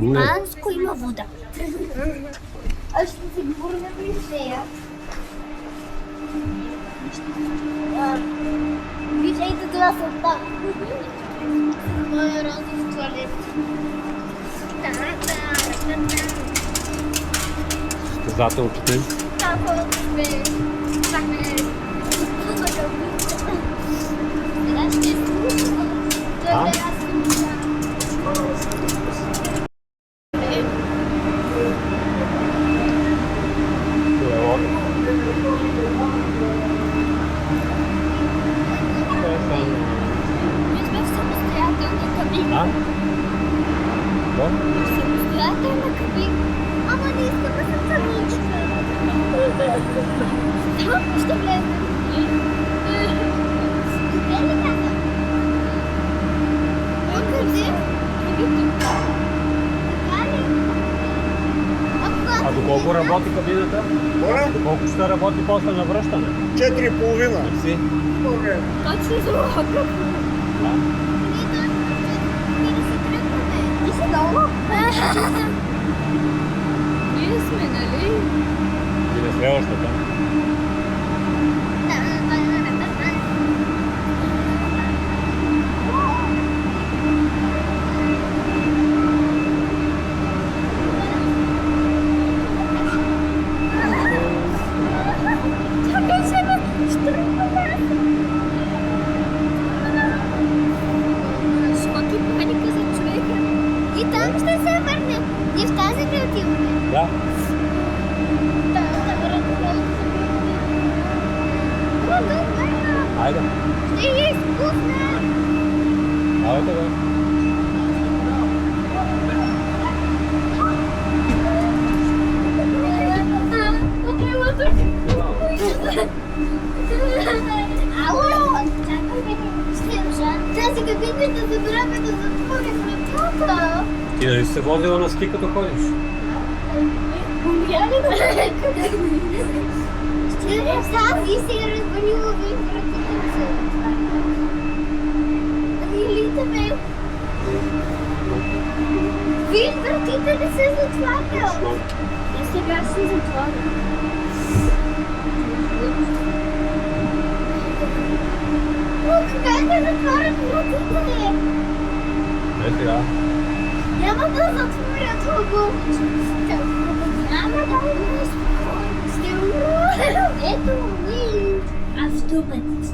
Манско има вода. Аз ще се говоря на Брюсея. Виждайте това са там. Моя розов туалет. Състезателките. Така сме. Сега ще слушам. Самостоятельна кабина. Ама не искам да съм самичка. Там ще влезем. Къде ли каза? Къде? Така ли? А доколко работи кабината? Доколко ще работи после на връщане? 4,5. Мерси. Точно за лапа. Ние сме, нали? И не сме още там. И там ще се върнем. И в тази ли отиваме? Да. Айде. Ще е изкусна. Айде, бе. Тази кабина ще забравя да затворим вратата. Ти нали си се возила на ски като ходиш? Умря ли да тази се е развалила в вратите се. Литаме. Виж, вратите не се затварят. И сега се затварят. Как да затворят вратите? Не сега. Няма да затворят хубаво. Няма да умре спокойно. Ще умра. Ето ми. Автобус.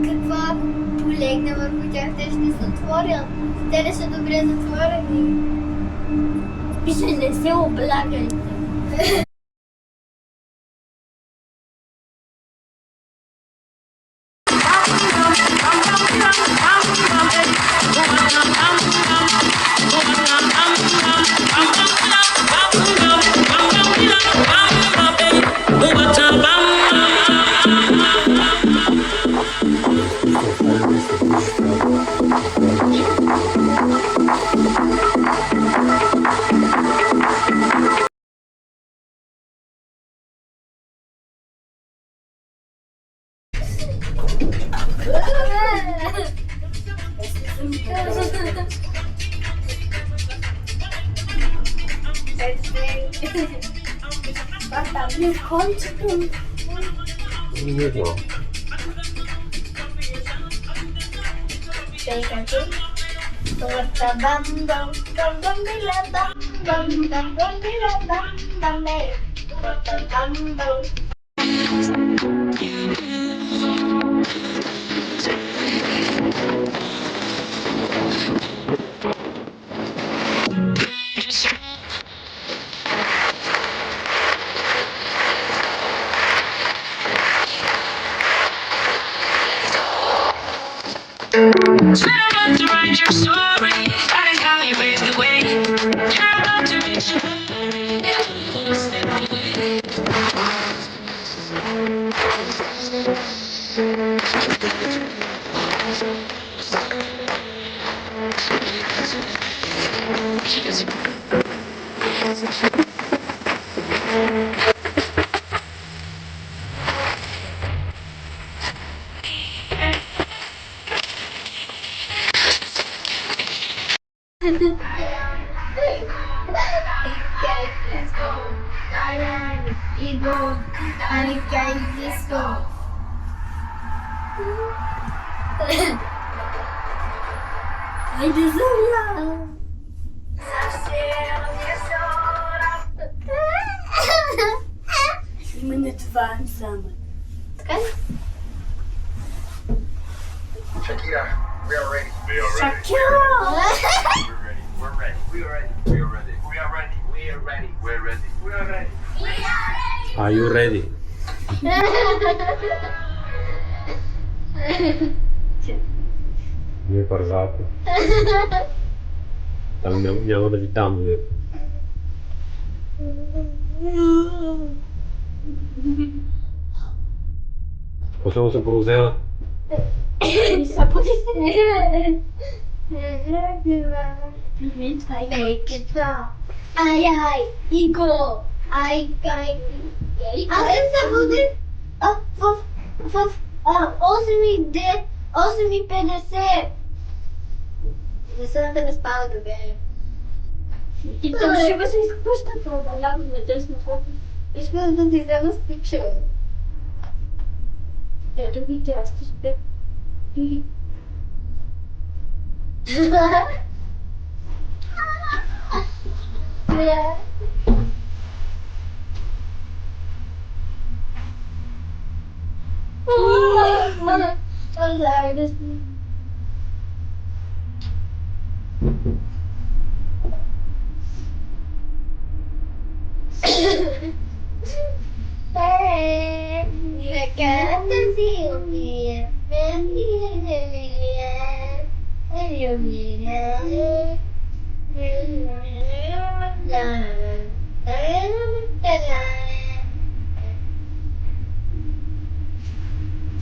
Какво ако полегна върху тях, те ще се отворят. Те не са добре затворени. Пише, не се облягайте. Не кончето. Не знам. Чекайте. Торта бам бам бам бам била бам бам бам бам била бам бам бам. Торта бам бам. Swear about to write your story. That is how you pave the way. You're about to reach your Igor, Anikai Disco. Ai, desenhar. Мене два саме. Така ли? Shakira, we are ready. Шакіра! We're ready. We are ready. We are ready. We are ready. We are ready. We're ready. We are ready. Are you ready? Не бързате. Там няма да ви дам. Бе. Последно се провзела. Make it stop. Ai, ai, Igor. Ai, ai. се буде. 8:50. Не съм да не спала да бе. И там ще го се изпуща това, да лягам на тесно. Искам да ти взема спича. Ето ги тя ще. Yeah.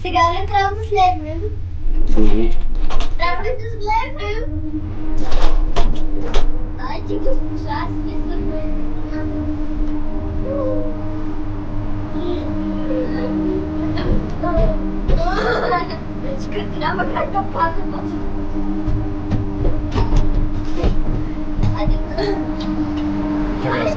Сега ли трябва да слезем? Трябва ли да слезем? Ай, ти госпожа, слизаме. Вече трябва как да падам. Чакай се.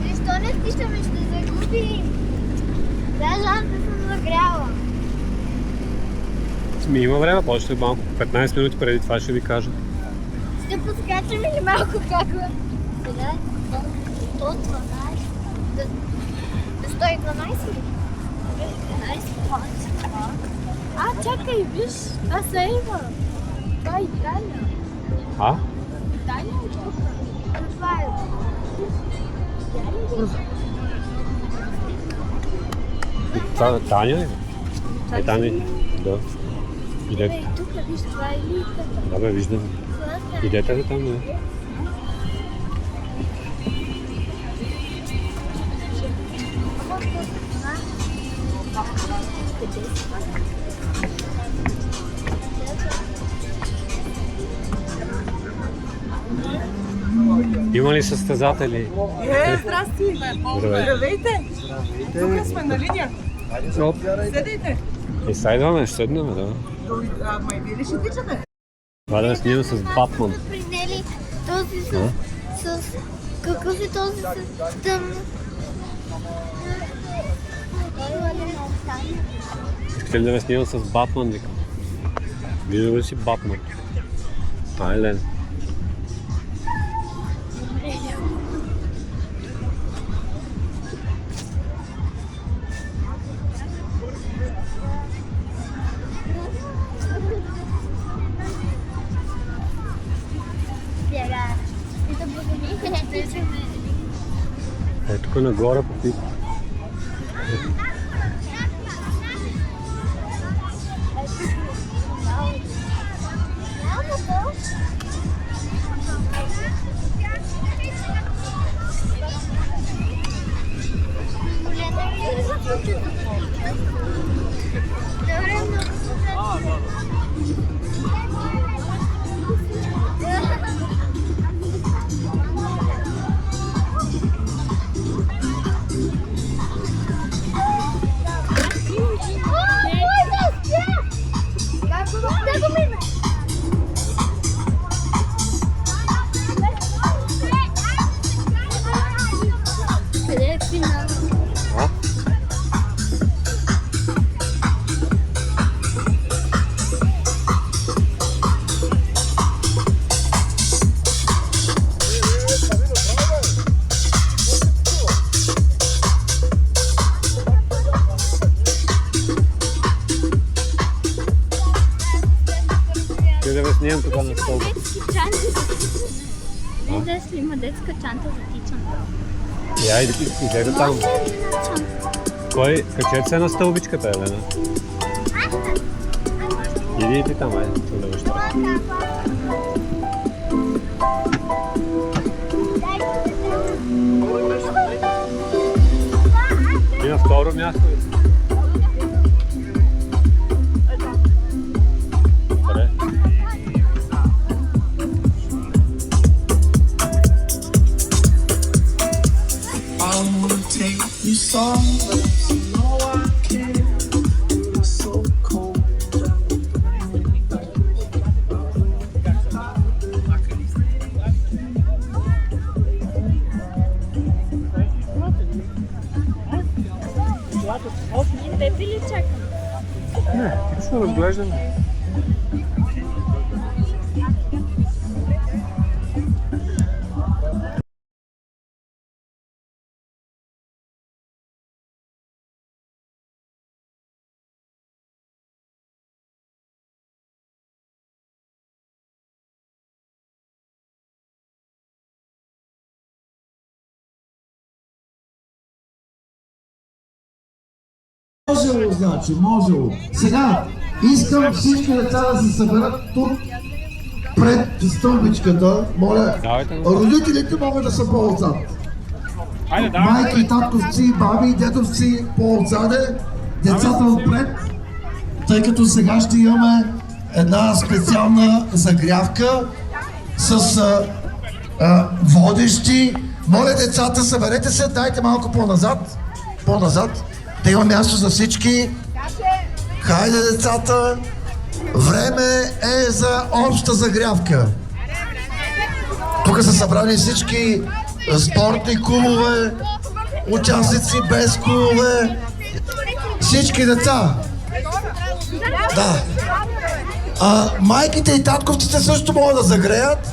Защо не стичаме? Ще загубим. Даже аз не съм загряла. Има време, почти малко. 15 минути преди това ще ви кажа. Ще подскачаме ли малко как го? Сега до 12. До 112 ли? 12. Чакай, виж, това се има. Това е Италия. А? Италия е тук. Това е. Това Таня ли? Е, Таня. Да. Идете. Тук, виж, това е Италия. Да, бе, виждам. Идете ли там, бе? Има ли състезатели? Здрасти! Здравейте! Тук сме на линия. Седайте! И сега идваме, ще седнем, да. Ама и вие ли ще тичате? Това да снимам с Батман. Принели този с... Какъв е този с тъмно? Искате ли да ме снимам с Батман, викам? Виждал ли си Батман? Айлен. Spiegare. Ti sto bucando. Е, тук нагоре по пит. Къде е финал? А? Ти да снимам тук на столба. Детски чанти за тичане. Не, да има детска чанта за тичане. Я излега там. Може ли една чанта? Кой? Качете се на стълбичката, Елена. Иди и ти там, айде. Да ще. И на второ място. Добре. I wanna take you somewhere, you know I can. It's so cold. Теб ли чакам? Не, ще разглеждам. Можело, значи, можело. Сега искам всички деца да се съберат тук пред стълбичката. Моля, родителите могат да са по-отзад. Майки, татковци, баби, дедовци по-отзаде, децата отпред, тъй като сега ще имаме една специална загрявка с водещи. Моля децата, съберете се, дайте малко по-назад, да има място за всички. Хайде децата, време е за обща загрявка. Тук са събрани всички спортни клубове, участници без клубове, всички деца. Да. Майките и татковците също могат да загреят,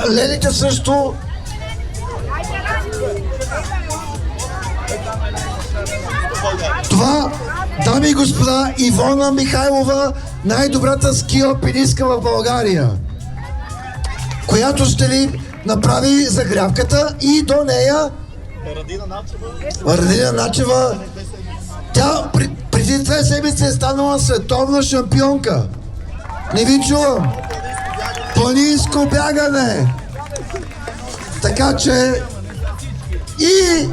лелите също. Това, дами и господа, Ивона Михайлова, най-добрата ски алпинистка в България, която ще ви направи загрявката, и до нея Радина Начева. Тя преди 2 седмици е станала световна шампионка. Не ви чувам. Планинско бягане. Така че и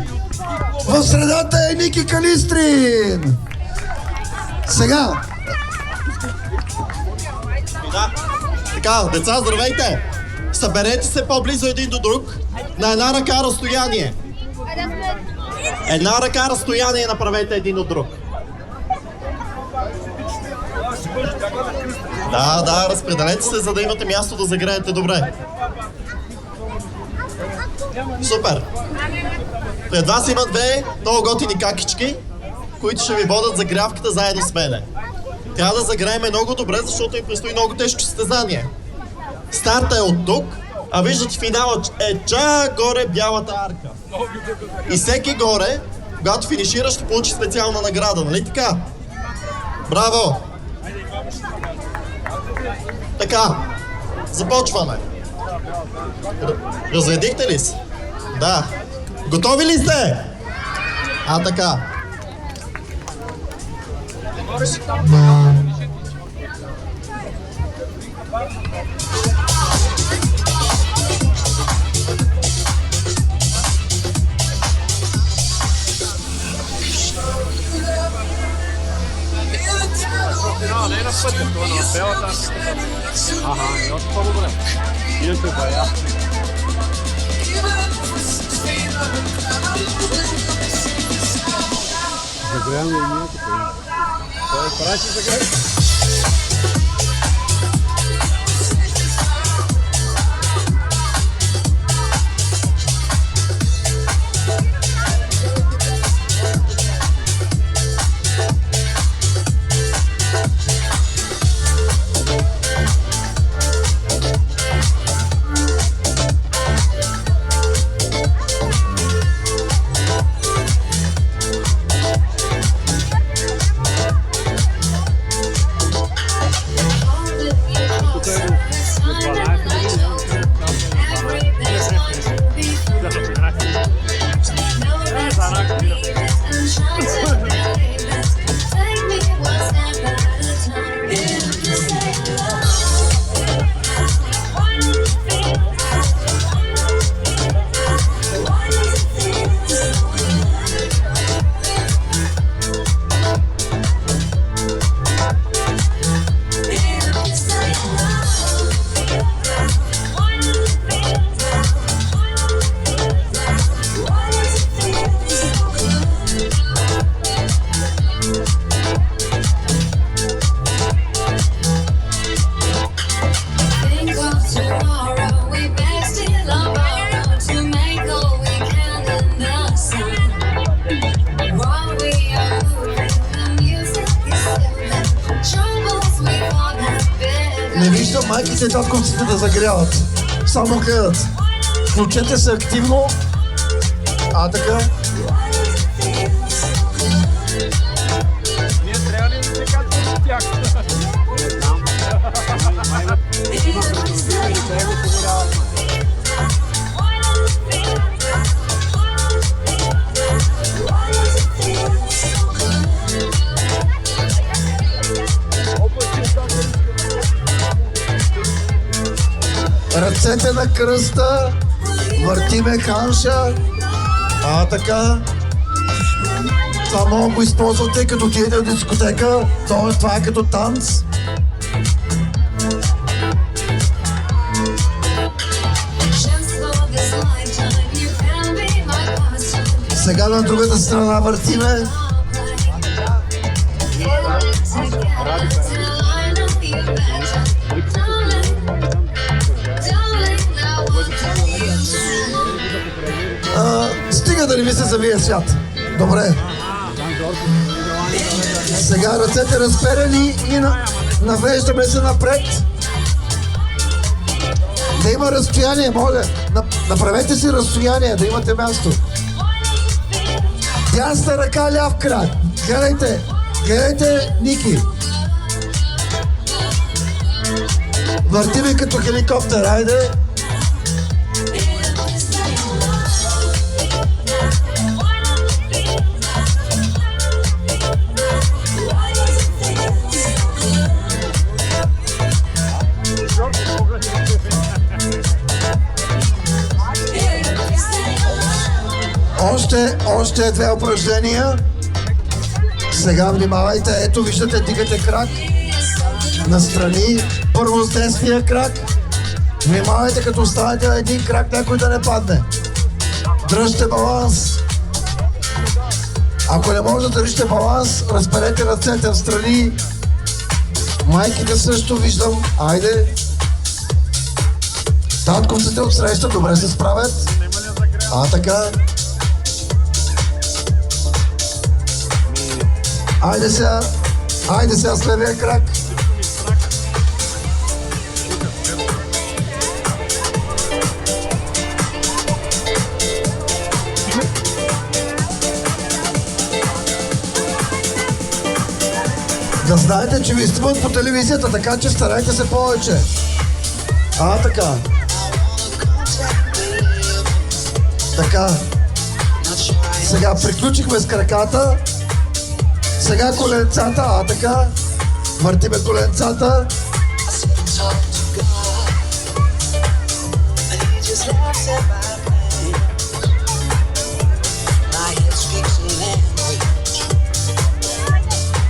в средата е Ники Калистрин. Сега. Да. Така, деца, здравейте! Съберете се по-близо един до друг, на една ръка разстояние. Една ръка разстояние направете един от друг. Да, разпределете се, за да имате място да загреете добре. Супер! Пред вас има 2 много готини какички, които ще ви водят загрявката заедно с мене. Трябва да загреем много добре, защото им предстои много тежко състезание. Старта е от тук, а виждате финалът е горе бялата арка. И всеки горе, когато финишира, ще получи специална награда, нали така? Браво! Така, започваме. Разредихте ли се? Да. Готови ли сте? Така. Не на пътя, това на селата. Аха, още по-добре. Идете бая. Загряваме и ние тук. Той пращи загряваме. Не виждам майките и татковците да загряват. Само гледат. Включете се активно. Така. Ние трябва ли да се качваме с тях? Не знам. Има предупредители, те го поверяват. Ръцете на кръста, въртиме ханша, така. Това мога го използвате като отидете в дискотека, това е като танц. Сега на другата страна въртиме. Стига да не ви се завие свят. Добре. Сега ръцете разперени и навеждаме се напред. Да има разстояние, моля. Направете си разстояние, да имате място. Дясна ръка, ляв крак. Гледайте. Гледайте, Ники. Въртиме като хеликоптер, айде. Още две упражнения. Сега внимавайте. Ето виждате, дигате крак настрани. Първо с десния крак. Внимавайте, като останете на един крак, някой да не падне. Дръжте баланс. Ако не може да държите баланс, разперете ръцете в страни. Майките също виждам. Айде. Татковците отсреща добре се справят. Така. Айде сега с левия крак. Да знаете, че ви снимат по телевизията, така че старайте се повече. Така. Сега приключихме с краката. Сега коленцата, така. Въртиме коленцата.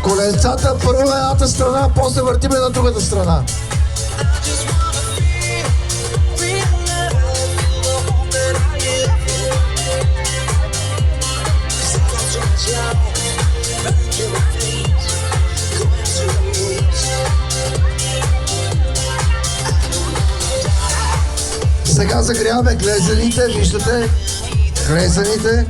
Коленцата първо на едната страна, после въртиме на другата страна. Сега загряваме глезените, виждате? Глезените.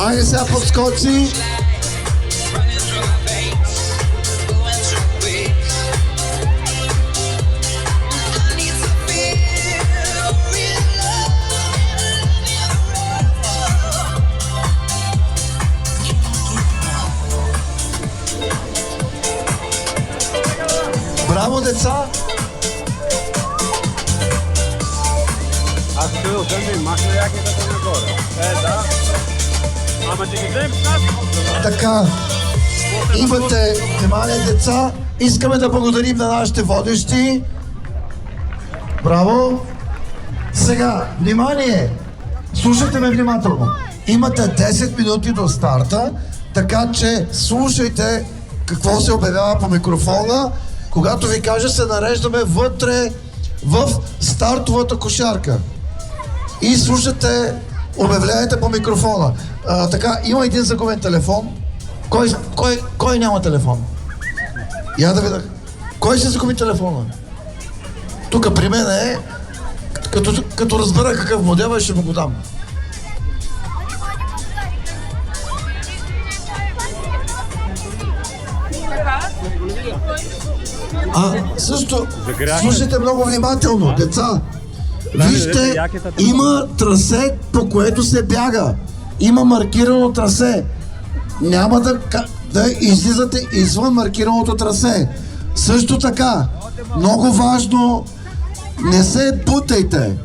Айде сега подскочи. Браво, деца! Аз ще отдам да им махна якетата нагоре. Да. Ама ще ги вземем с нас. Така, имате внимание, деца. Искаме да благодарим на нашите водещи. Браво! Сега, внимание! Слушайте ме внимателно. Имате 10 минути до старта, така че слушайте какво се обявява по микрофона. Когато ви кажа, се нареждаме вътре в стартовата кошарка. И слушате обявленията по микрофона. Така, има един загубен телефон. Кой няма телефон? Я да видя. Кой ще загуби телефона? Тук при мен е, като разбера какъв модел е, ще му го дам. Също, слушайте много внимателно, деца. Вижте, има трасе, по което се бяга. Има маркирано трасе. Няма да излизате извън маркираното трасе. Също така, много важно, не се бутайте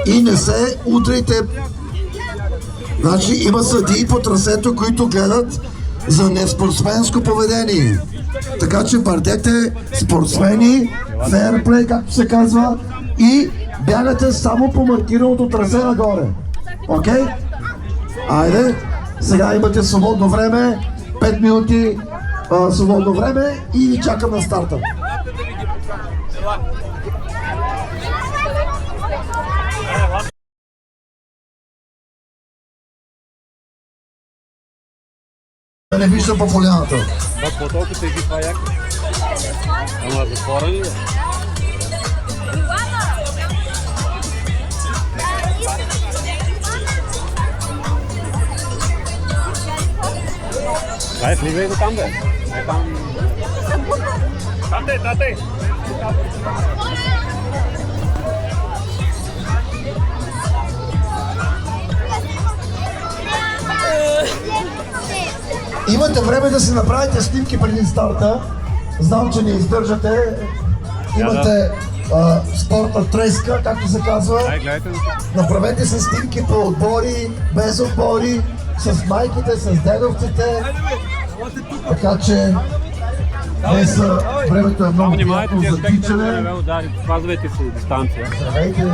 и не се удрайте. Значи има съдии по трасето, които гледат за неспортсменско поведение. Така че бъдете спортсмени, фейрплей, както се казва, и бягате само по маркираното трасе нагоре. Окей? Айде, сега имате свободно време, 5 минути свободно време и ви чакам на старта. Не виждам по поляната. По толкова теги това яко. Ама затворен ли е? Дай, сливай го там, бе. Там де, тате. Имате време да си направите снимки преди старта. Знам, че не издържате. Имате спортна треска, както се казва. Направете се снимки по отбори, без отбори, с майките, с дедовците. Така че днес времето е много приятно за тичане. Спазвайте си дистанция. Здравейте,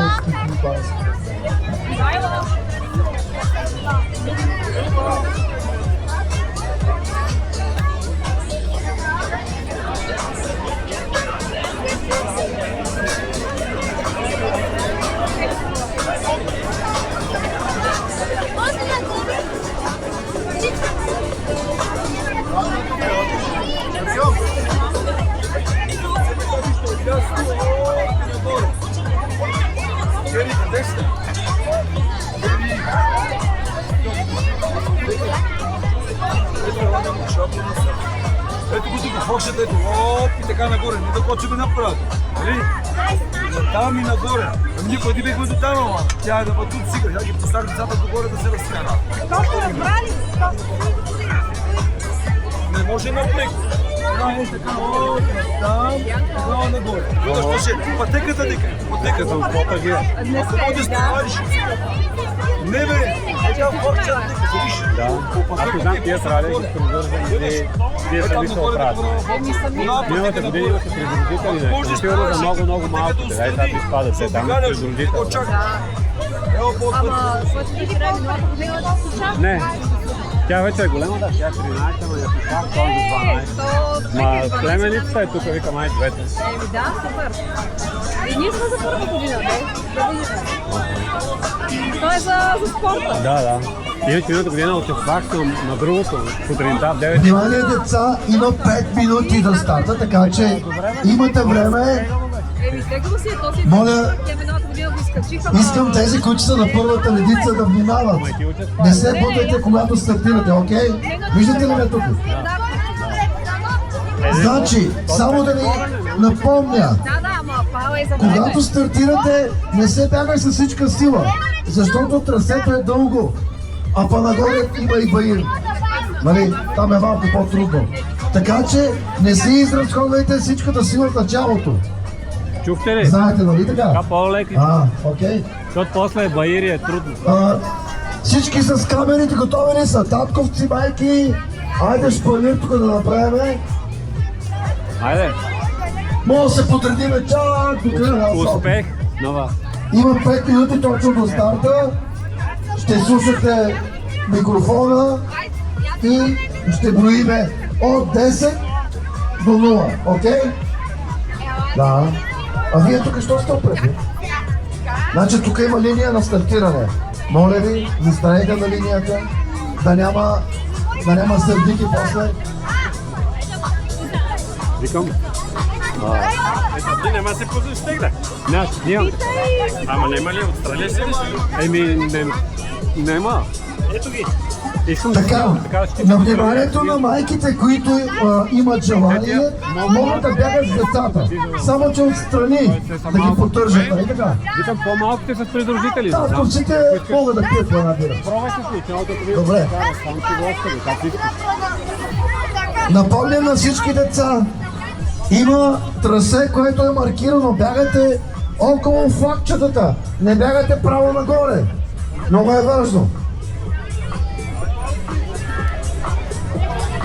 нагоре, не да почваме направо. Нали? Там и нагоре. Ние преди бехме до там, ама тя е да бъдат сега. Я ги поставя децата догоре да се разкара. Колко разбрали? Не може напред. Е така, там, тогава нагоре. Защо ще? Пътеката дека. Пътеката. Ако можеш да ставиш. Не бе, тя порча дека. Виж. Да. Аз знам тия сради, че се вързани, вие сами се оправят. Миналата година имате придружители, сигурно за много малките. Дай сега ти спадате, там е придружител. Ама, свърши ли време, миналата година да се чака? Не. Тя вече е голема, да, тя е 13, ама я писах, той е до 12. Ма племеницата е тук, вика май двете. Да, супер. И ние сме за първа година, да видим. Това е за спорта. Да. Иначе миналата година отивах на другото, сутринта в 9. Внимание, деца, има 5 минути до старта, така че имате време. Тегаво си е този. Моля, Тя миналата година го изкачиха. искам тези, които са на първата редица да внимават. Не се бутайте, когато стартирате, окей? Виждате ли ме тук? Значи, само да ви напомня, Да, ама пала е за когато стартирате, не се бягай с всичка сила, защото трасето е дълго, а по-нагоре има и баир. Нали, там е малко по-трудно. Така че не си изразходвайте всичката сила в началото. Чухте ли? Знаете, нали така? Така по-леки. Окей. Защото после баири е трудно. Всички с камерите готови ли са? Татковци, майки, айде шпалир тук да направим. Айде. Може да се подредиме чак до края на асфалта. Успех на вас. Има 5 минути точно до старта. Ще слушате микрофона и ще броиме от 10 до 0. Окей? Да. А вие тук що сте опреди? Значи тук има линия на стартиране. Моля ви, застанете на линията, да няма сърдики после. Викам. Ти нема се позиш тегля. Не, нямам. Ама нема ли отстраля се ли? Нема. Ето ги. Така, на вниманието на майките, които имат желание, могат да бягат с децата. Само че отстрани да ги поддържат, нали така? Викам по-малките с придружители. Татковците могат да пият една бира. Пробвай се случи, но като ви Добре. сам си го остави, как искаш. Напомням на всички деца, има трасе, което е маркирано. Бягате около флагчетата, не бягате право нагоре. Много е важно.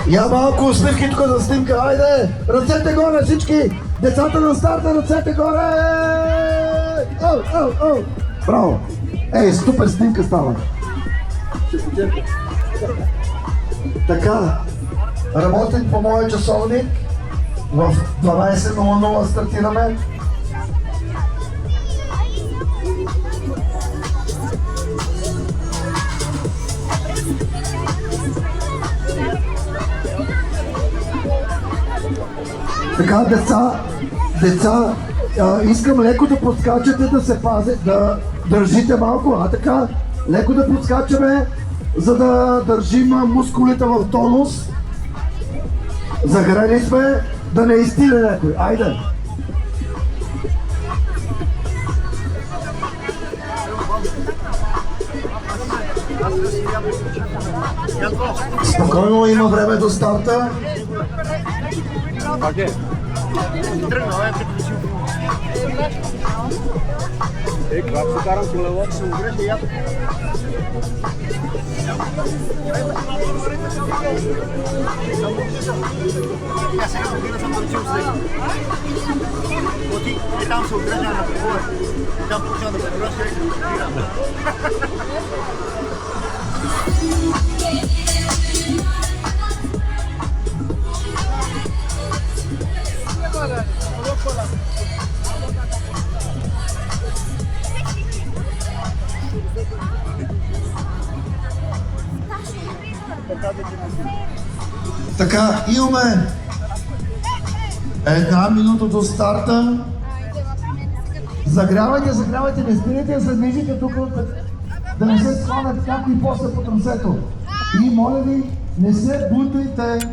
Я малко усмивки тук за снимка, айде! Ръцете горе всички! Децата на старта, ръцете горе! Оу! Браво! Ей, супер снимка става! Така, работим по моя часовник. В 12:00 стартираме. Така, деца, искам леко да подскачате, да се пазите, да държите малко, така, леко да подскачаме, за да държим мускулите в тонус. Загрели сме, да не изтине някой, айде! Спокойно, има време до старта. Пак е. Когато се карам колелото, съм грех и ято. И там се отрежа на прибора. И там почва да превръща и Така, имаме една минута до старта. Загрявайте, не спирайте да се движите тук, да не се схванат някои после по трасето. И моля ви, не се бутайте.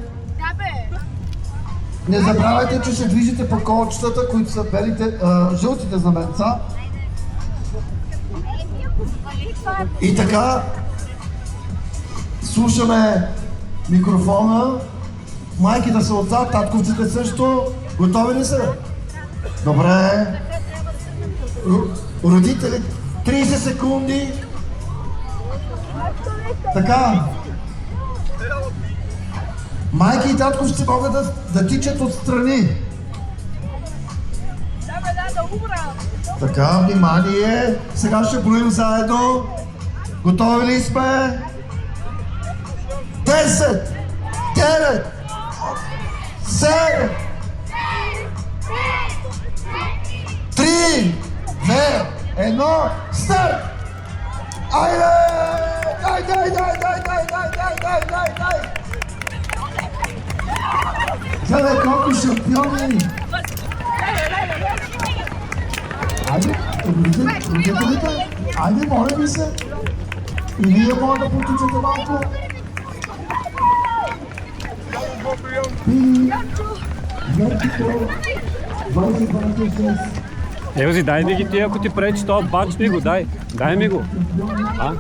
Не забравяйте, че ще движите по колчетата, които са белите, жълтите знаменца. И така, слушаме микрофона. Майките са отзад, татковците също. Готови ли са? Добре. Родители, 30 секунди. Така. Майки и татковци могат да тичат отстрани. Така, внимание. Сега ще броим заедно. Готови ли сме? 10, 9, 7, 3, 2, 1, старт! Айде! Дай! Гледай колко шампиони! Айде, родителите! Айде, моля ви се! И вие може да потичате малко! Ево си, дай ми ги ти, ако ти пречи това бач ми го, дай ми го. А?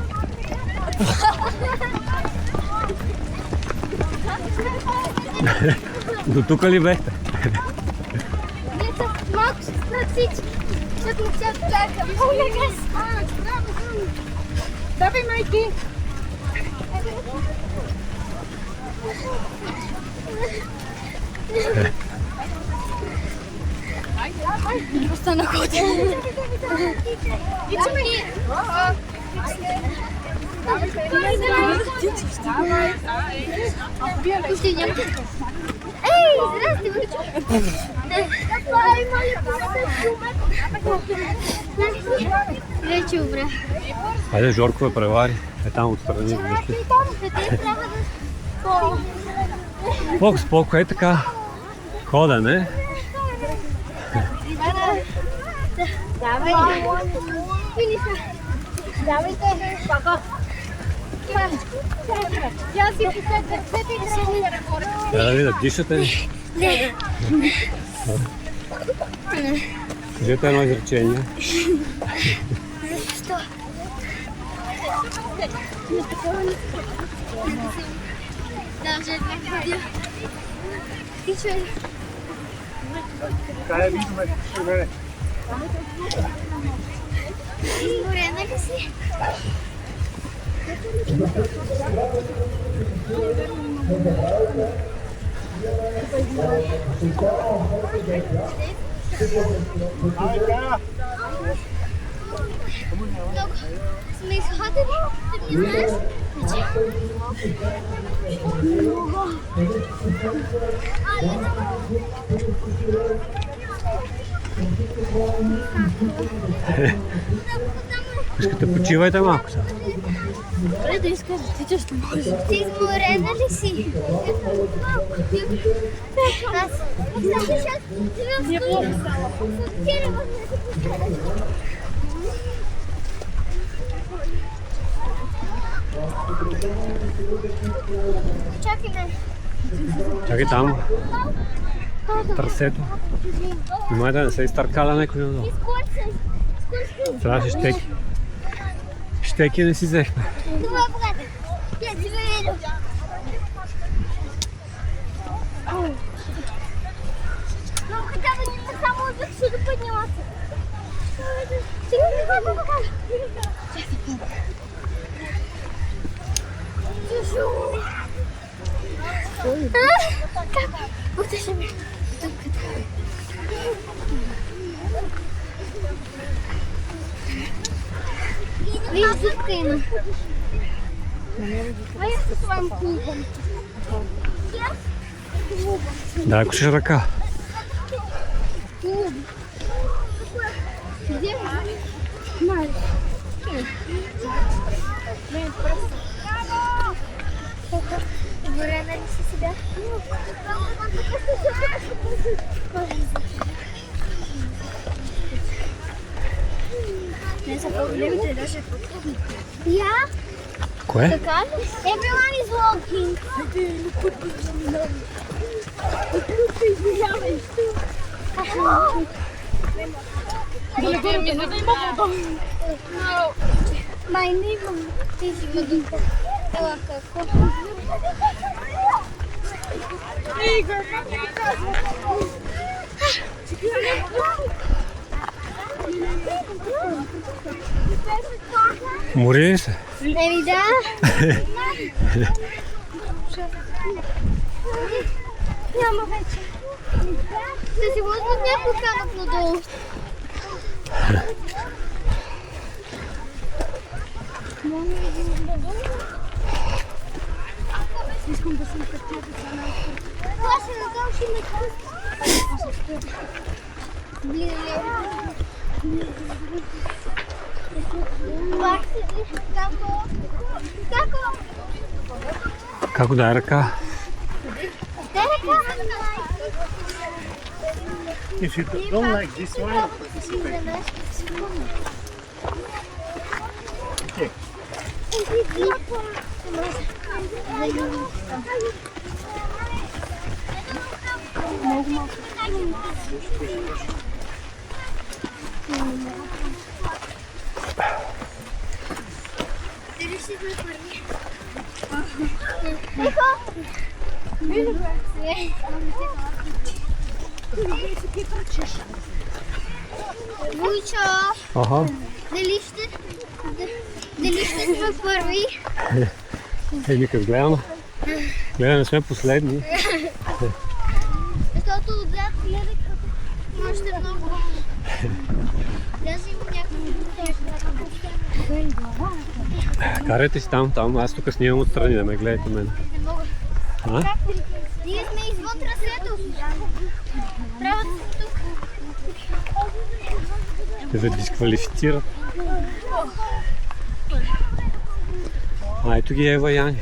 До тук ли бехте? Малко ще спрат всички, защото не се чака. Давай, майки! Остана хода. Ей, здрасти, вече обра. Хайде, Жорко я превари. Е там отстрани. Споко, е така. Ходене. Давай. Давайте. Пака. Я си посетя Да видя, дишате ли? Не. Кажете едно изречение. Защо? Даже не ходя. Ти че? Кая виждаме, ще мене. Изморена ли си? Много сме изходили, ти не знаеш? Искате, почивайте малко сега. Добре да искаш да тичаш, не можеш. Ти изморена ли си? Аз не плохо става. Чакай ме. Чакай там. Трасето. Внимай да не се изтъркаля някой надолу. Трябваше щеки. Щеки не си взехме. Това е брат. Я си видел. Но хотя бы не само отсюда подниматься. Ух ты же. Видишь, зубка има. А я со своим клубом. Дай кушай ръка. Клуб. Где? Марь. Морена ли си себя? Не са по-големите, даже по-трудни. Я? Кое? Така ли? Everyone is walking. Mai не имам. Ти си ме духа. Ела какво. Мори ли се? Еми да. Няма вече. Ще си лъзнат някой камък надолу. Искам да съм като деца на аз ще надолу ще ме Како дай ръка? If you don't like this one, okay. Вуйчо, Ага. дали ще сме първи? Еми като гледаме сме последни. Защото отзад гледах още много. Даже има някакви. Карайте си там, аз тук снимам отстрани, да ме гледате мен. Не мога. А? Ние сме извън трасето. Трябва да сме тук. Те ме дисквалифицират. Ето ги Ева и Яни.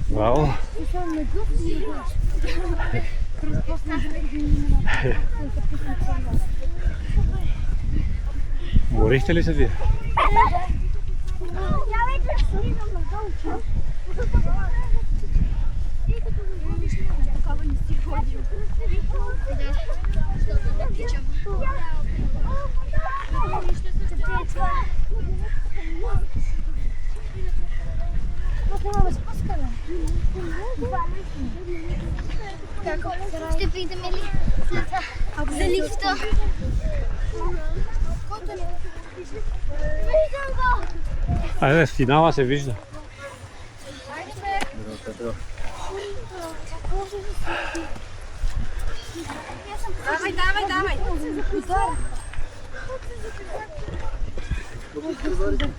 Браво! Морихте ли се вие? Ще питаме ли за лифта? Виждам го! Айде, в финала се вижда.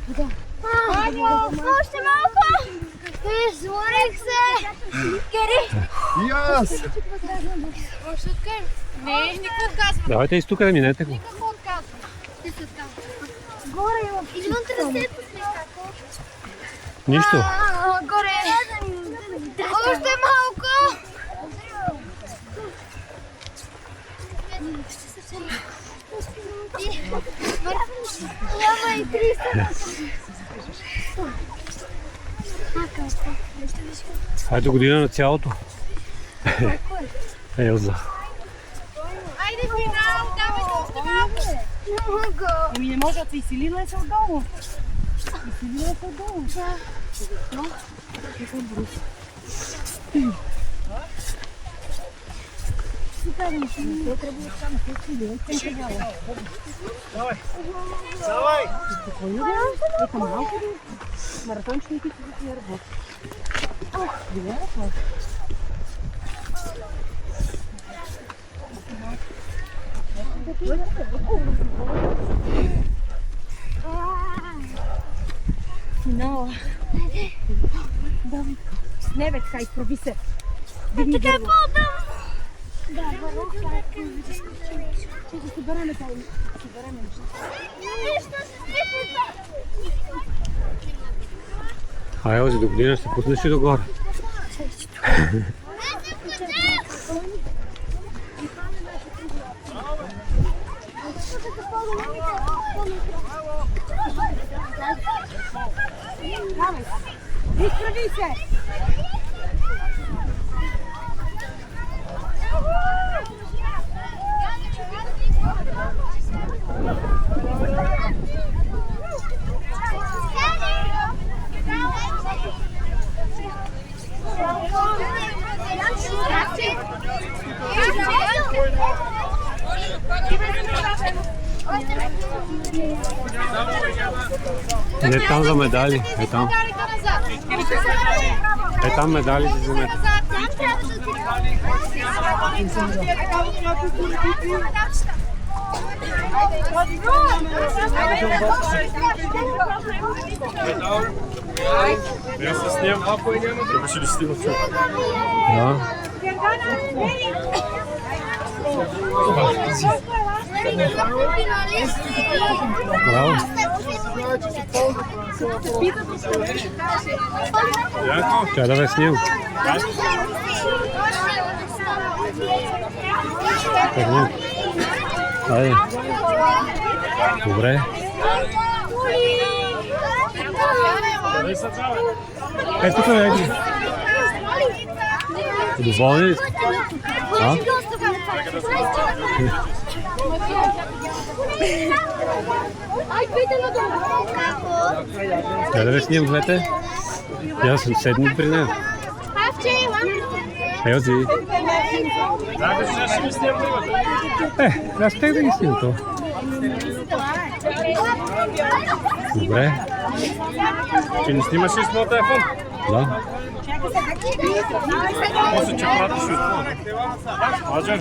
Давай! Още малко! Изморих се! Кери! И аз! Още откъм? Не, никакво отказвам. Давайте из тук да минете го. Никакво отказвам. Горе имам. Извън трасето сме. Нищо. Горе. Още малко. Няма и 300. Хайде година на цялото. Елза. Айде финал, давай още малко. Ами не може, а изсилила е се отдолу. Изсилила е се отдолу. Да. Давай! Ето малко ли? Маратончените си да работят. Добре, това. Финала. Не бе, така, изправи се. Дигни Така е гърло. по-отдам. Ще се събереме там. Събереме неща. А Елзи, до година ще пуснеш ли догоре? Изправи се! Не там за медали, е там. Е там медали си вземете. Я се снимам. Тебе ще ли стигна човек? Да. Браво. Тя да ве снимам. Тръгнем. Айде. Добре. Е, тук е един. Доволни ли сте? А? Я да ве снимам двете. Я съм седни при нея. Ео си. Аз тех да ги снимам то. Добре. Ти не снимаш ли с моя телефон? Да. После че пратиш от това. Аджа.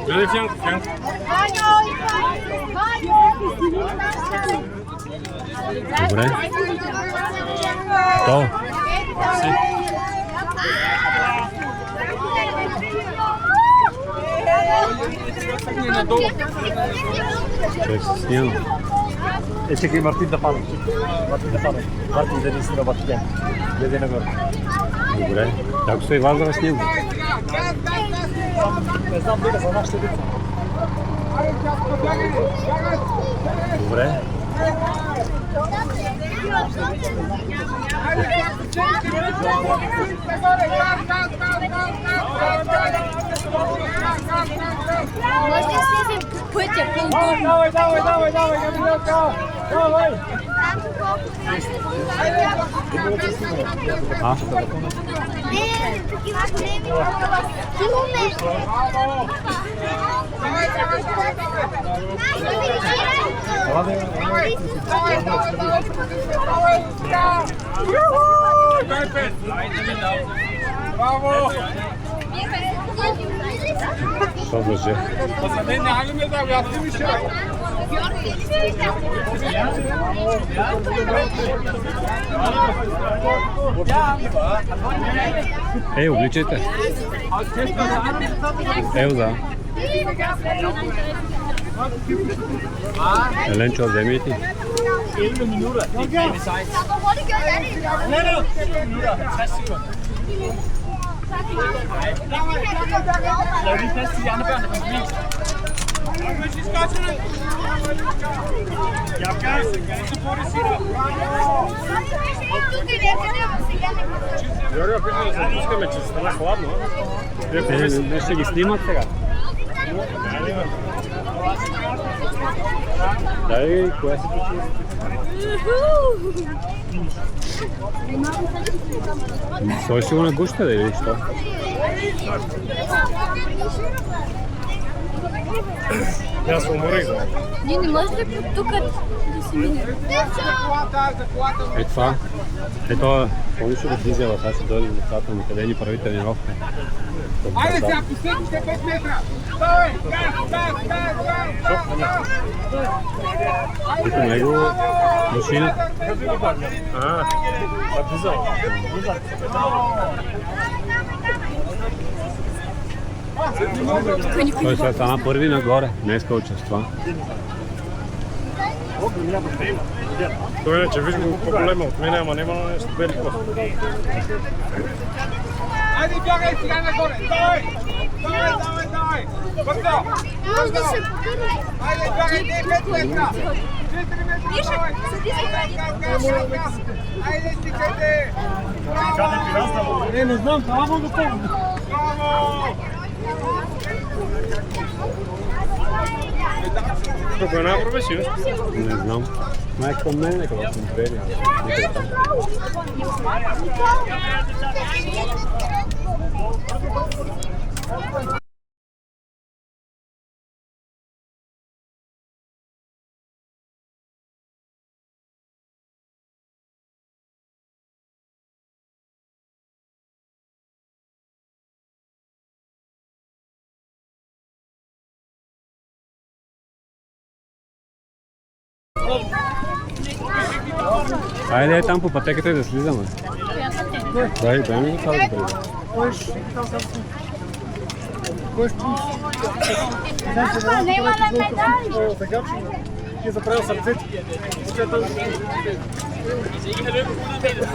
Гледай Фянко, Фянко. Добре. То. Си. Човек се снимам. Е, чекай Мартин да падам. Мартин да не снима Батикен. Гледай нагоре. Добре. Ако се и вас да снимам. Не знам дали за нашите деца. Добре. Може да слезем пътя, Давай, Габриелка! Давай! А? Не, такива големи. Имаме. Браво! Що държи? Ей, обличайте. Ево да. Еленчо, вземи ти. Георгия, питаме да се пускаме, че стана хладно. Не ще ги снимат сега. Дай, кое се случи? Той ще го на гуща да или що? Аз се уморих за. Ние не може ли тук да си минем? Е това. Ето, помниш ли дизела, сега ще дойде децата му, къде ни прави тренировка. Айде сега, последните 5 метра! Давай! Ето него машина. Дизел. Той ще стана първи нагоре, днеска участва. Той иначе виж го по-голема от мене, ама няма нещо бели коси. Айде бягай сега нагоре! Давай! Бързо! Може да се покърне. Айде бягай 5 метра! 4 метра! Айде стикайте! Браво! Не знам, това мога да помня. Браво! Тук е една професия? Не знам. Май към мен е, когато съм двери. Айде там по пътеката и да слизаме. Дай ми го това да бъде. Nema na medalje. Така че ти заправил сърцето.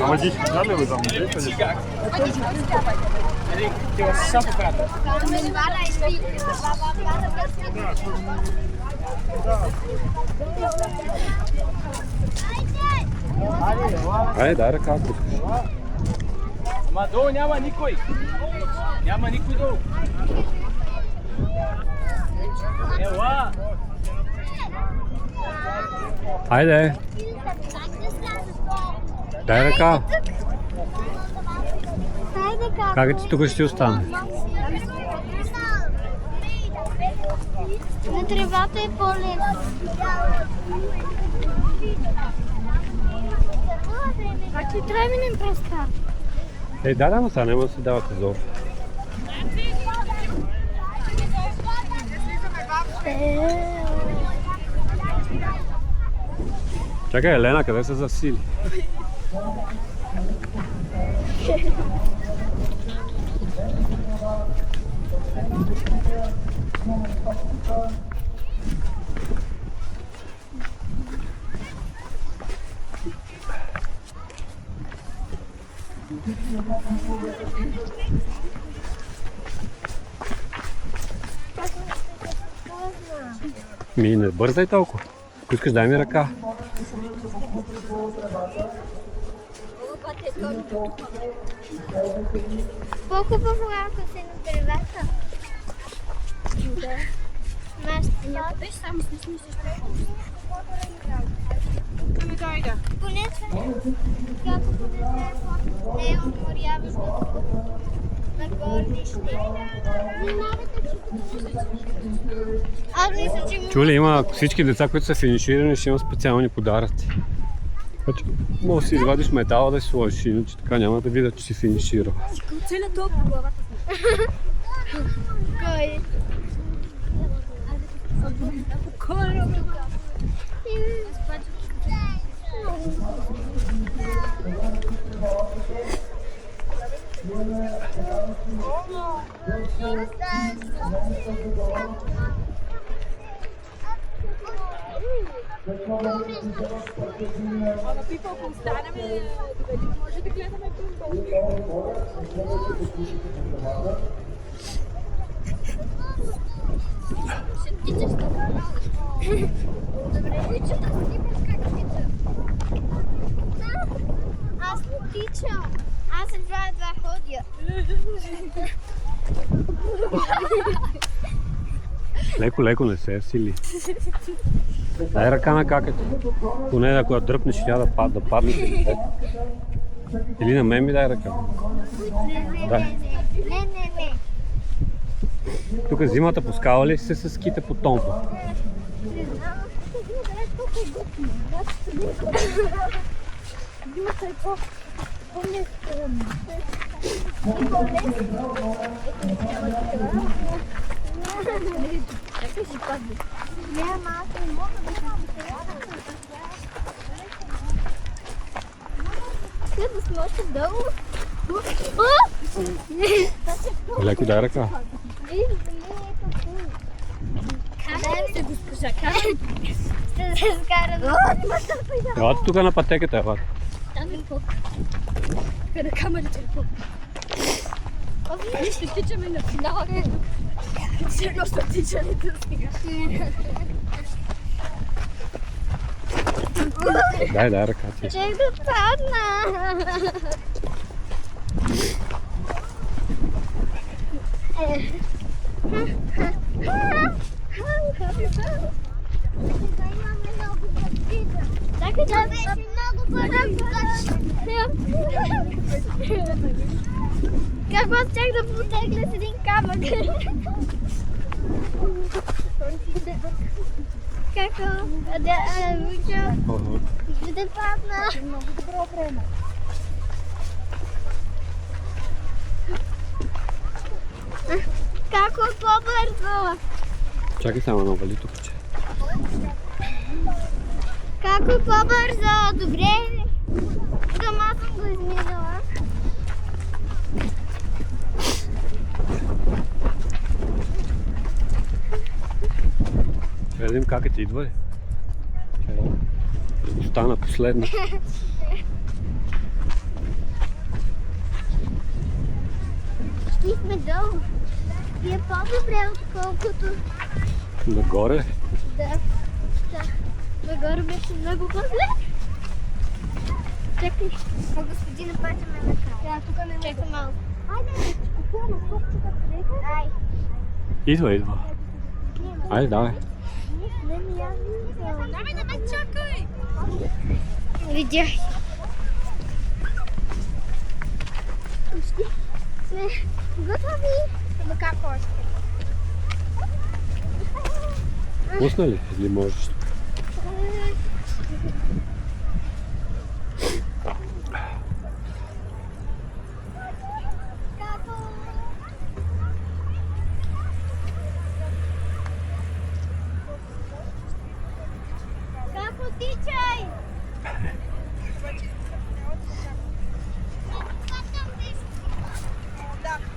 Ама ти ще дали бе там. Айде, дай ръка, ако искаш. Ама долу няма никой. Няма никой долу. Ела! Айде! Дай ръка! Как ти тук ще остане? На тревата е по-лесно. Значи трябва да минем през това. Ей, да, ама сега няма да си давате зор. Чакай, Елена, къде се засили? Не бързай толкова. Ако искаш, дай ми ръка. По-хубаво, ако се на дървата. Да. Виж, само си смислиш поне когато не уморяваш на горнище. Аз мисля, че Чули, има всички деца, които са финиширани, ще има специални подаръци. Може да си извадиш метала да си сложиш, иначе така няма да видят, че си финиширал. Целият толкова главата. Кой? Кой? Ама пипа, ако останеме, дали може да гледаме футбол? Ще тичаш така. Добре, уча да снимаш как тича. Аз не тичам. Аз едва ходя. Леко, не се сили. Дай ръка на какето. Поне ако я дръпнеш, тя да падне. Или на мен ми дай ръка. Не. Тук зимата по скала ли се с ските по томпа? Зимата е по-лесно. Няма, аз не мога да знам. Да сме още долу. Леко дай ръка. Дай се госпожа, ще се скара. Елате тук на пътеката, елате. Там е пок. Къде камерите е пок. Ние ще тичаме на финала. Сигурно ще тичаме до сега. Дай ръка ти. Чек да падна. Чакай, да беше много бързо. Как аз чак да потегля с един камък? Како? Вича, да падна. Много добро време. Како по-бързо? Чакай само, навали тук, че. Како по-бързо? Добре. Сама съм го изминала. Ще видим как ти идва ли. Остана последна. Стихме долу. И е по-добре, отколкото... Нагоре. Да. Нагоре беше много по-зле. Чакай, господина Петя ме накара. Тук не чакай малко. Айде, купуваме купчета. Ай. Идва. Айде, давай. Давай, да ме чакай. Видях. Почти сме готови. Ама как още? Пусна ли? Или можеш? Како тичай!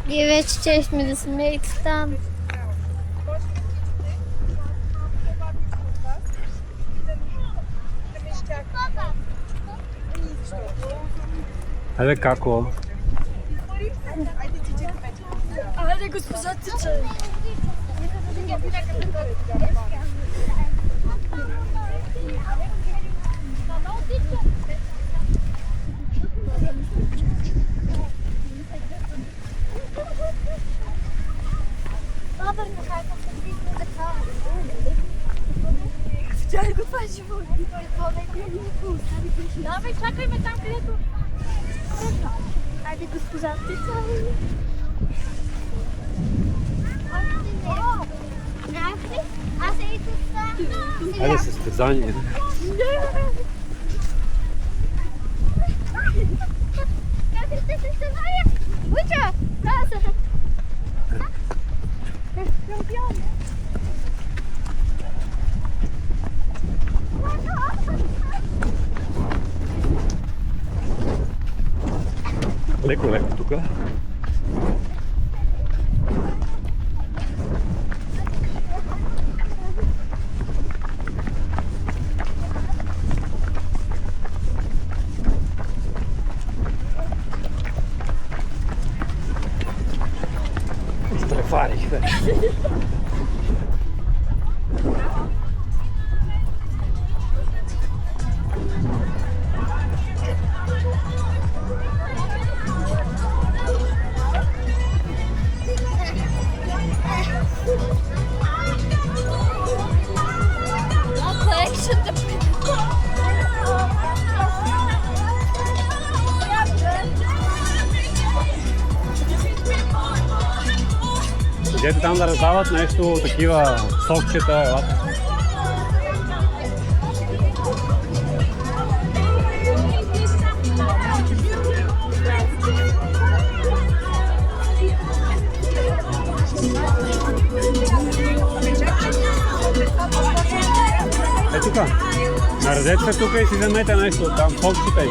Вие вече чехме да смеете там. Айде, како? Айде, госпожа, тичай. Тя го пази води. Давай, чакай ме там, където. Айде, госпожа, тичай. Аз е и тук. Айде, състезание. Как ще се състезание? Уча! Аз! Шампион! Леко тук. Изтрефарих вече. Идете там да раздават нещо, такива сокчета, елата. Е тук. Наредете се тук и си вземете нещо там, сокчета и.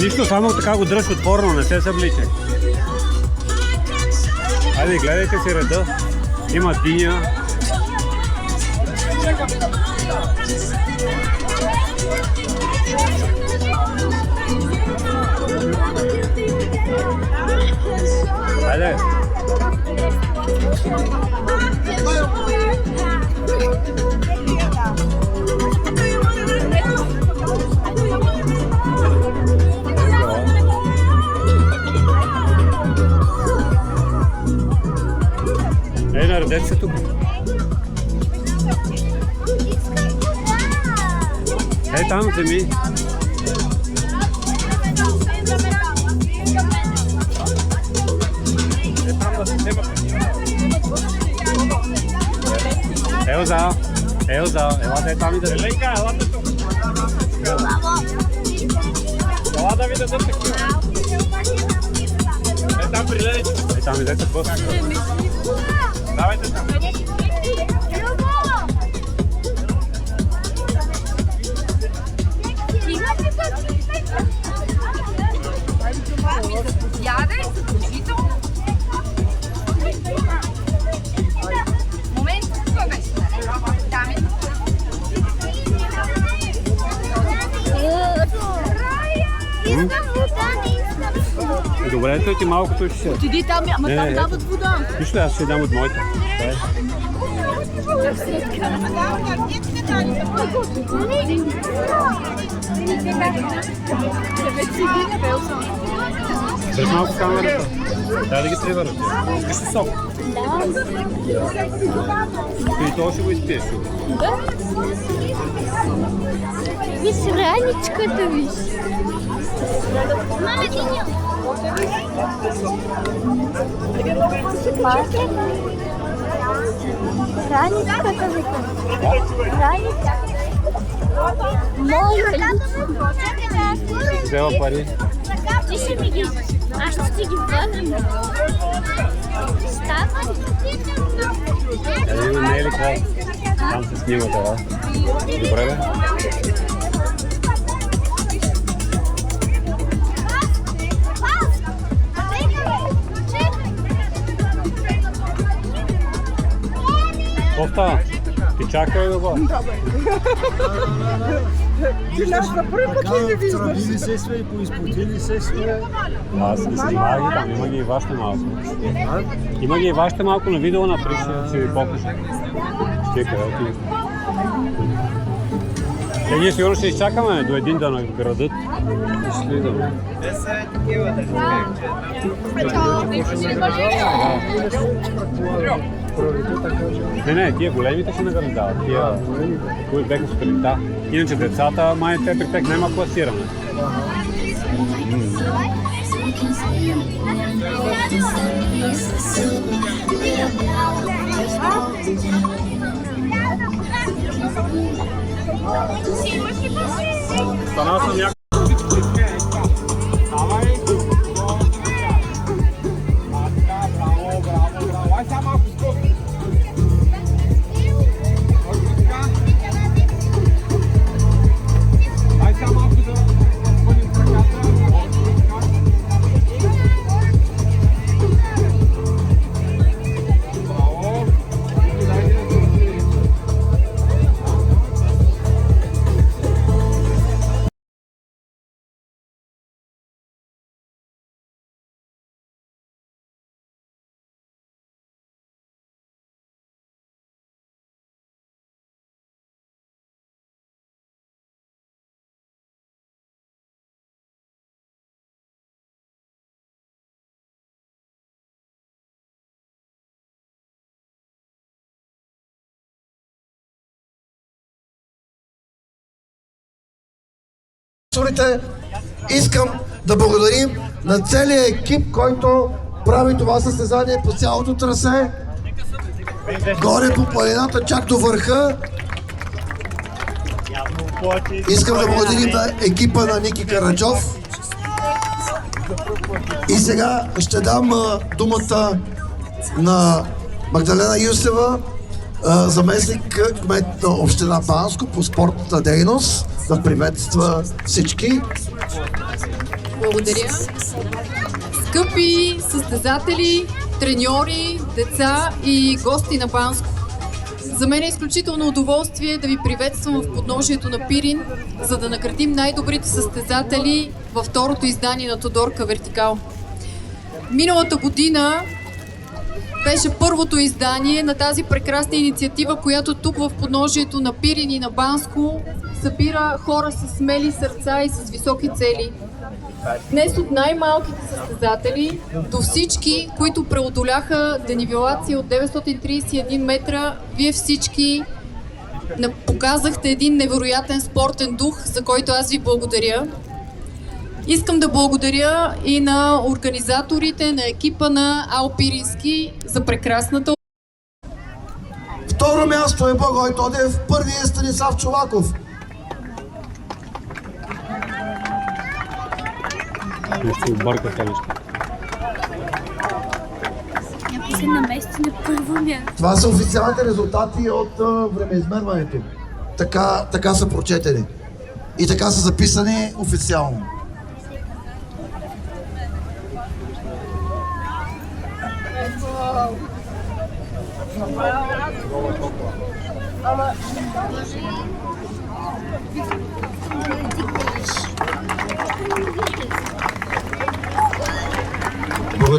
Нищо, само така го дръж отворено, не се събличай. Хайде, гледайте си реда. Има диня. Хайде. Наредете се тук. Е, там вземи. Елза, елате там и да... Еленка, елате тук. Ела да ви дадат такива. Е, там прилезете. Е, там идете после. Давайте там. Добре, той ти малко, той ще се... Отиди там, ама Не, там не, дават вода. Виж ли, аз ще дам от моята. Сред малко камерата. Трябва да ги трябва ръце. Искаш ли сок? Да. И то ще го изпиеш. Да. Виж раничката, виж. Мама, ти няма. Раничката, вика. Раничката. Моля, Взела пари. ти ще ми ги... Аз ще ти ги върна. Става ли? Има не е ли какво? Там се снимате, да? Добре, бе? Какво става? Ти чакай да го. Ти нас на първи път ли не виждаш? Тръбили се сме и поизпотили се сме. Аз не снимах ги там, има ги и вашите малко. Има ги и вашите малко на видео напред, ще ви покажа. Ще къде отидете. Ние сигурно ще изчакаме до един да наградат. Ще ли да ме? Не, тия големите ще награждават. Тия, които беха сутринта. Иначе децата, май те при тях няма класиране. Станал съм някакъв. Искам да благодарим на целия екип, който прави това състезание по цялото трасе. Горе по планината, чак до върха. Искам да благодарим на екипа на Ники Караджов. И сега ще дам думата на Магдалена Юсева, заместник кмет на община Банско по спортната дейност, да приветства всички. Благодаря. Скъпи състезатели, треньори, деца и гости на Банско. За мен е изключително удоволствие да ви приветствам в подножието на Пирин, за да наградим най-добрите състезатели във второто издание на Тодорка Вертикал. Миналата година беше първото издание на тази прекрасна инициатива, която тук в подножието на Пирин и на Банско събира хора с смели сърца и с високи цели. Днес от най-малките състезатели до всички, които преодоляха денивелация от 931 метра, вие всички показахте един невероятен спортен дух, за който аз ви благодаря. Искам да благодаря и на организаторите, на екипа на Алпирински за прекрасната. Второ място е Благой Тодев, първи е Станислав Чолаков. Ще объркаха нещо. Някой се намести на първо място. Това са официалните резултати от времеизмерването. Така са прочетени. И така са записани официално.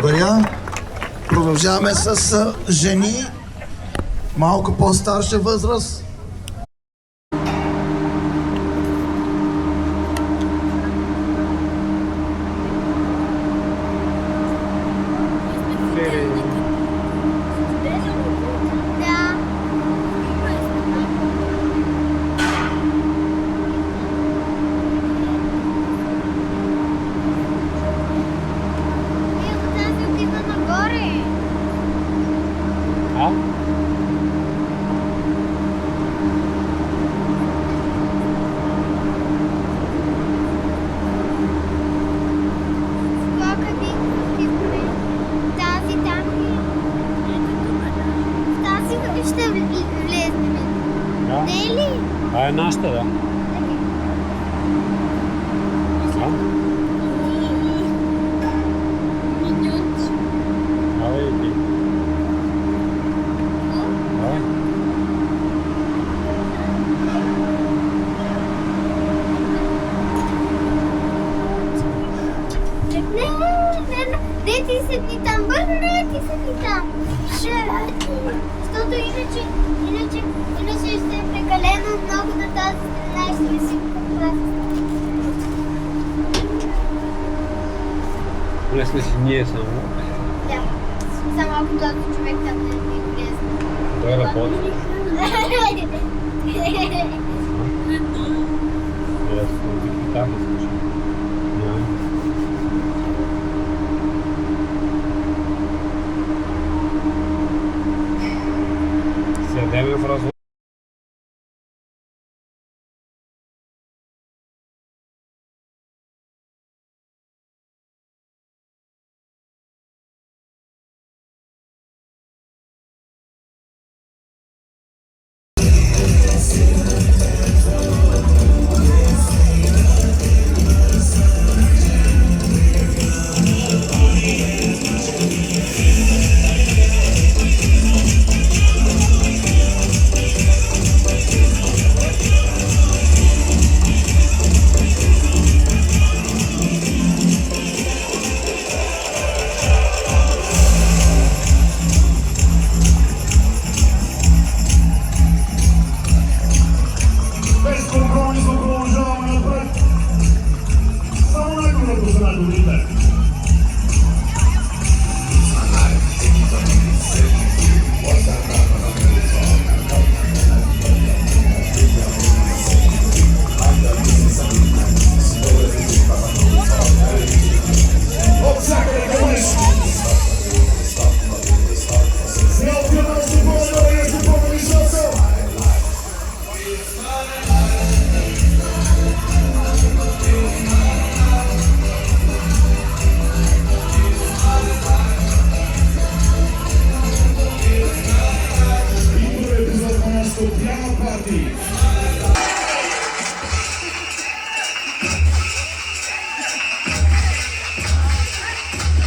Благодаря. Продължаваме с жени, малко по-старша възраст. Това е нашата, да. Давай и ти. Давай. Не, ти седни там, бързо, не, ти седни там. Защото иначе ще е прекалено много на тази страна и ще си попрати. Не сме си ние само. Да, само ако този човек там не е влезна. Той работи. Седеме в разлог.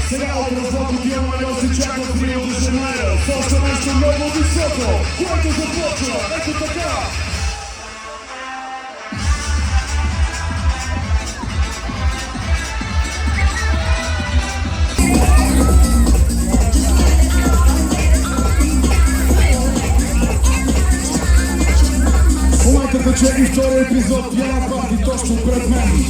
Сега от разлото дяволя се чака в Рио де Жанейро. Просто нещо много високо, което започва ето така. В момента тече и втория епизод Пиана Парти точно пред мен.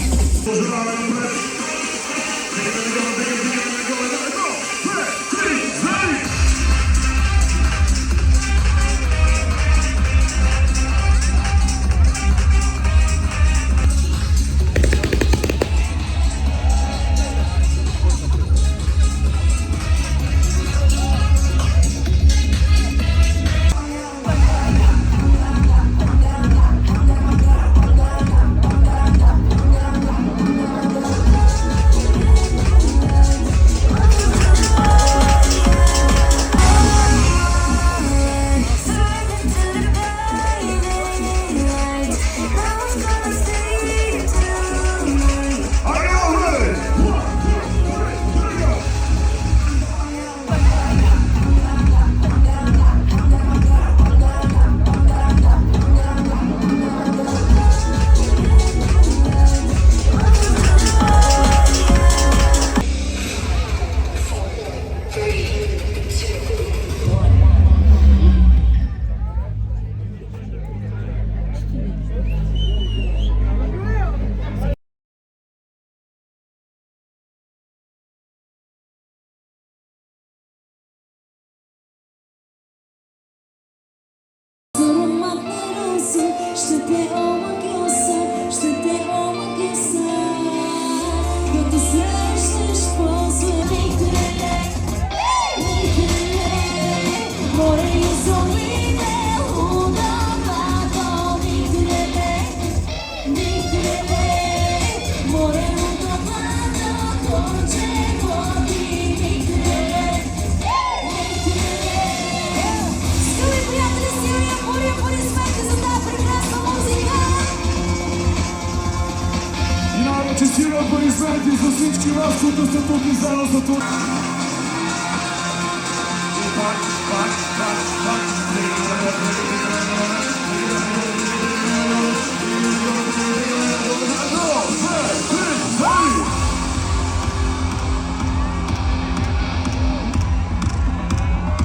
Аплодисменти за всички вас, които сте тук и заедно са тук.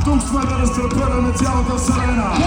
Тук сме да разтърпеляме цялата вселена.